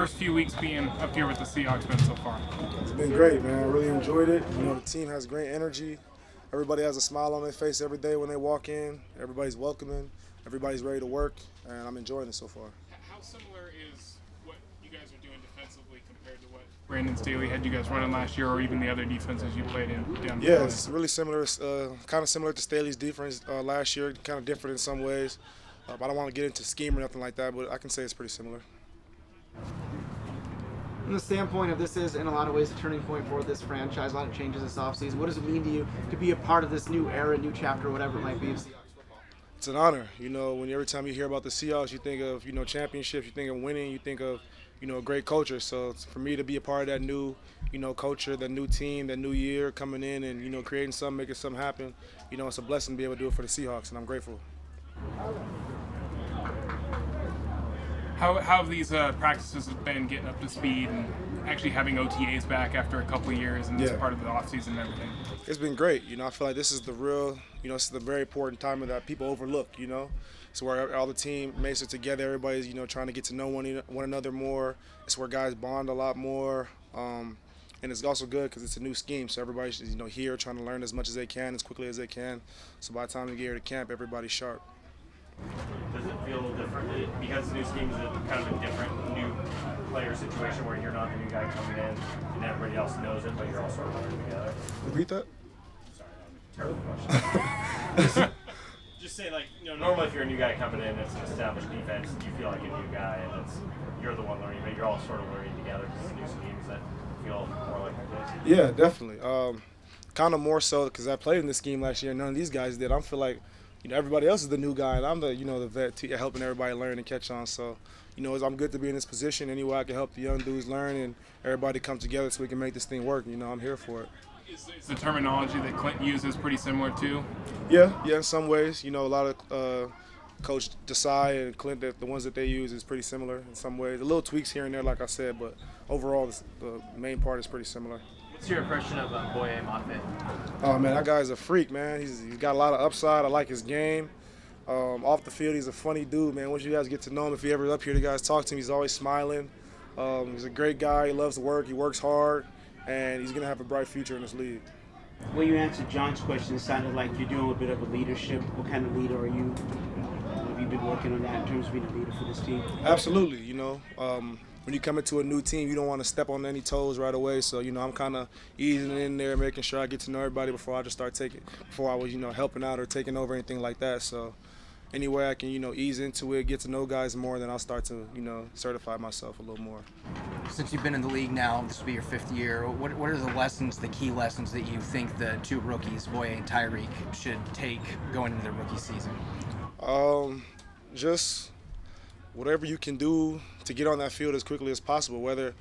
First few weeks being up here with the Seahawks been so far? It's been great, man. I really enjoyed it. The team has great energy. Everybody has a smile on their face every day when they walk in. Everybody's welcoming. Everybody's ready to work, and I'm enjoying it so far. How similar is what you guys are doing defensively compared to what Brandon Staley had you guys running last year, or even the other defenses you played in down Yeah, it's really similar. Kind of similar to Staley's defense last year. Kind of different in some ways. I don't want to get into scheme or nothing like that, but I can say it's pretty similar. From the standpoint of this is, in a lot of ways, a turning point for this franchise, a lot of changes this offseason. What does it mean to you to be a part of this new era, new chapter, whatever it might be of Seahawks football? It's an honor. When every time you hear about the Seahawks, you think of championships, you think of winning, you think of a great culture. So for me to be a part of that new culture, that new team, that new year coming in and creating something, making something happen, it's a blessing to be able to do it for the Seahawks, and I'm grateful. How have these practices been getting up to speed and actually having OTAs back after a couple of years and this part of the offseason and everything? It's been great. I feel like this is the real, this is the very important time that people overlook, It's where all the team makes it together. Everybody's, trying to get to know one another more. It's where guys bond a lot more. And it's also good because it's a new scheme. So everybody's, here trying to learn as much as they can, as quickly as they can. So by the time they get here to camp, everybody's sharp. Does it feel different because the new scheme is kind of a different new player situation where you're not the new guy coming in and everybody else knows it, but you're all sort of learning together? Repeat that? Sorry, terrible question. Just say, normally if you're a new guy coming in, it's an established defense, you feel like a new guy, and you're the one learning, but you're all sort of learning together because it's new schemes that feel more like this. Yeah, definitely. Kind of more so because I played in this scheme last year and none of these guys did. I feel like everybody else is the new guy, and I'm the vet helping everybody learn and catch on. So, I'm good to be in this position. Any way I can help the young dudes learn and everybody come together so we can make this thing work. I'm here for it. Is the terminology that Clint uses pretty similar too? Yeah, in some ways. A lot of Coach Desai and Clint, the ones that they use is pretty similar in some ways. A little tweaks here and there, like I said, but overall the main part is pretty similar. What's your impression of Boye Mafe? Oh, man, that guy's a freak, man. He's got a lot of upside. I like his game. Off the field, he's a funny dude, man. Once you guys get to know him, if you ever up here, you guys talk to him, he's always smiling. He's a great guy. He loves to work. He works hard, and he's going to have a bright future in this league. When you answered John's question, it sounded like you're doing a bit of a leadership. What kind of leader are you? Have you been working on that in terms of being a leader for this team? Absolutely, when you come into a new team, you don't want to step on any toes right away. So, I'm kind of easing in there, making sure I get to know everybody before I just start before I was, helping out or taking over anything like that. So, any way I can, ease into it, get to know guys more, then I'll start to, certify myself a little more. Since you've been in the league now, this will be your 5th year. What are the key lessons that you think the two rookies, Boye and Tyreek, should take going into their rookie season? Just whatever you can do to get on that field as quickly as possible. Whether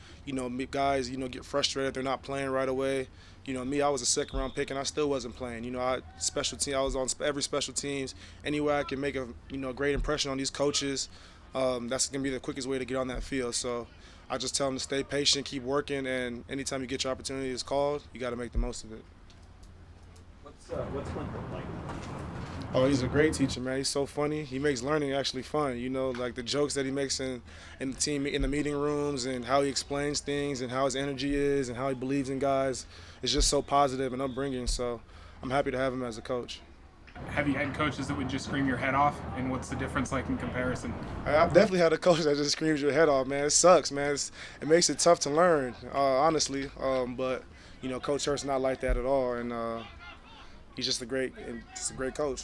guys get frustrated, they're not playing right away. Me, I was a second-round pick and I still wasn't playing. I was on every special teams. Any way I can make a great impression on these coaches, that's gonna be the quickest way to get on that field. So I just tell them to stay patient, keep working, and anytime you get your opportunity is called, you got to make the most of it. What's Clint like? Oh, he's a great teacher, man. He's so funny. He makes learning actually fun. Like the jokes that he makes in the meeting rooms, and how he explains things, and how his energy is, and how he believes in guys. It's just so positive and upbringing. So I'm happy to have him as a coach. Have you had coaches that would just scream your head off, and what's the difference like in comparison? I've definitely had a coach that just screams your head off, man. It sucks, man. It makes it tough to learn, honestly. But Coach Hurt's not like that at all, and he's just a great coach.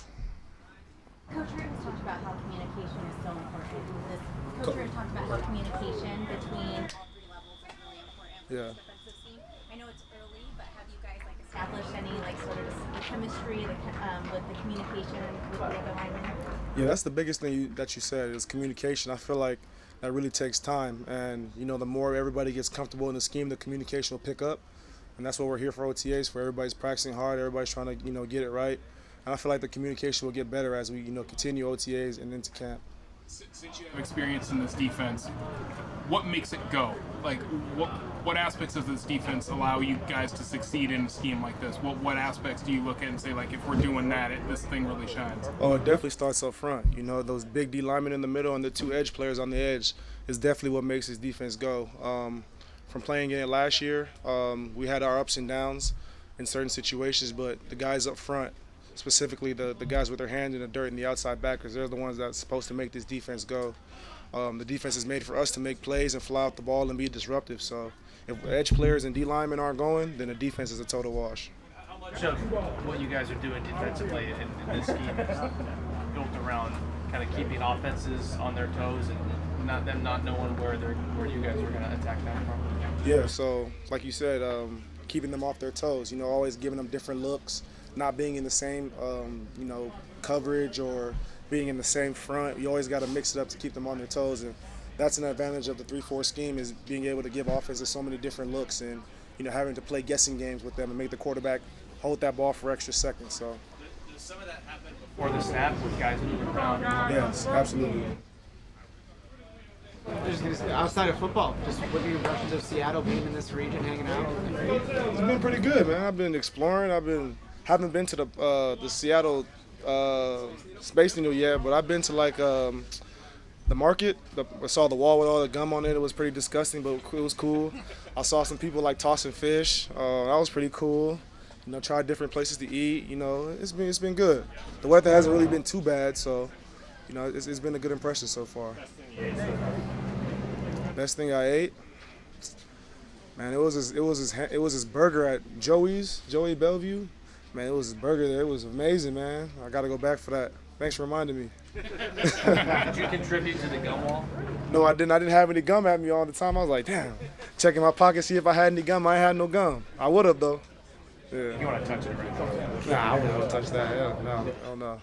Coach Hurt has talked about how communication is so important. Coach Hurt talked about how communication between all three levels is really important for the defensive team. I know it's early, but have you guys established any sort of chemistry with the communication with the other linemen? Yeah, that's the biggest thing that you said is communication. I feel like that really takes time, and the more everybody gets comfortable in the scheme, the communication will pick up, and that's what we're here for OTAs for. Everybody's practicing hard, everybody's trying to get it right. And I feel like the communication will get better as we, continue OTAs and into camp. Since you have experience in this defense, what makes it go? What aspects of this defense allow you guys to succeed in a scheme like this? What aspects do you look at and say, if we're doing that, this thing really shines? Oh, it definitely starts up front. Those big D linemen in the middle and the two edge players on the edge. is definitely what makes this defense go. From playing in it last year, we had our ups and downs in certain situations, but the guys up front, specifically the guys with their hands in the dirt and the outside backers, they're the ones that's supposed to make this defense go. The defense is made for us to make plays and fly out the ball and be disruptive. So if edge players and D linemen aren't going, then the defense is a total wash. How much of what you guys are doing defensively in this scheme is built around kind of keeping offenses on their toes and not knowing where you guys are going to attack them from? Yeah, so like you said, keeping them off their toes, always giving them different looks, not being in the same, coverage or being in the same front. You always got to mix it up to keep them on their toes, and that's an advantage of the 3-4 scheme, is being able to give offenses so many different looks and, having to play guessing games with them and make the quarterback hold that ball for extra seconds. So. Does some of that happen before the snap with guys moving around? Yes, absolutely. Just gonna say, outside of football, just what are your impressions of Seattle being in this region, hanging out? It's been pretty good, man. I've been exploring. Haven't been to the Seattle Space Needle yet, but I've been to the market. I saw the wall with all the gum on it. It was pretty disgusting, but it was cool. I saw some people tossing fish. That was pretty cool. Tried different places to eat. It's been good. The weather hasn't really been too bad, so it's been a good impression so far. Best thing I ate, man, it was his burger at Joey Bellevue. Man, it was his burger there. It was amazing, man. I got to go back for that. Thanks for reminding me. Did you contribute to the gum wall? No, I didn't. I didn't have any gum at me all the time. I was like, damn. Checking my pocket, see if I had any gum. I had no gum. I would have, though. Yeah. You want to touch it right now? Nah, I wouldn't touch that. Yeah, no, oh no.